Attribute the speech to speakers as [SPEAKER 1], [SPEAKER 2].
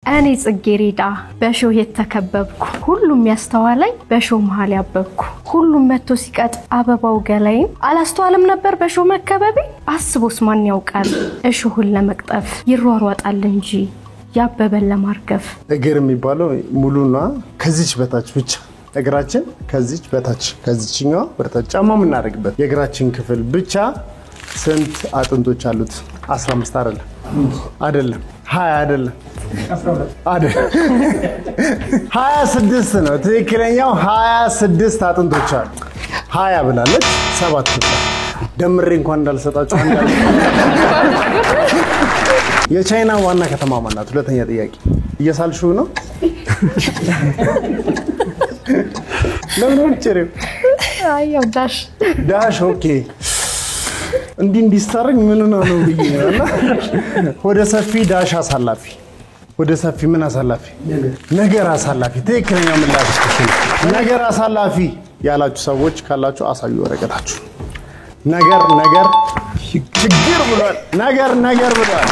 [SPEAKER 1] እኔ ጽጌሬዳ በሾህ የተከበብኩ ሁሉም ያስተዋለኝ በሾህ መሃል ያበብኩ ሁሉም መጥቶ ሲቀጥ አበባው ገላይም አላስተዋለም ነበር በሾህ መከበቤ አስቦስ ማን ያውቃል እሾህን ለመቅጠፍ ይሯሯጣል እንጂ ያበበን ለማርገፍ
[SPEAKER 2] እግር የሚባለው ሙሉና ከዚች በታች ብቻ እግራችን ከዚች በታች ከዚችኛው ወደታች ጫማ ምናደርግበት የእግራችን ክፍል ብቻ ስንት አጥንቶች አሉት 15 አይደለም 20 አይደለም 26 ነው ትክክለኛው 26 አጥንቶች አሉ 20 ብላለች 7 ብቻ ደምሬ እንኳን እንዳልሰጣችሁ የቻይና ዋና ከተማ ማን ናት ሁለተኛ ጥያቄ እየሳልሽው ነው ለምን ጭሪው
[SPEAKER 1] አየው
[SPEAKER 2] ዳሽ ኦኬ እንዲስታረኝ ምን ነው ብዬና ወደ ሰፊ ዳሽ አሳላፊ ወደ ሰፊ ምን አሳላፊ ነገር አሳላፊ ትክክለኛው ምላሽ ነገር አሳላፊ ያላችሁ ሰዎች ካላችሁ አሳዩ ወረቀታችሁ ነገር ችግር ብሏል ነገር ብሏል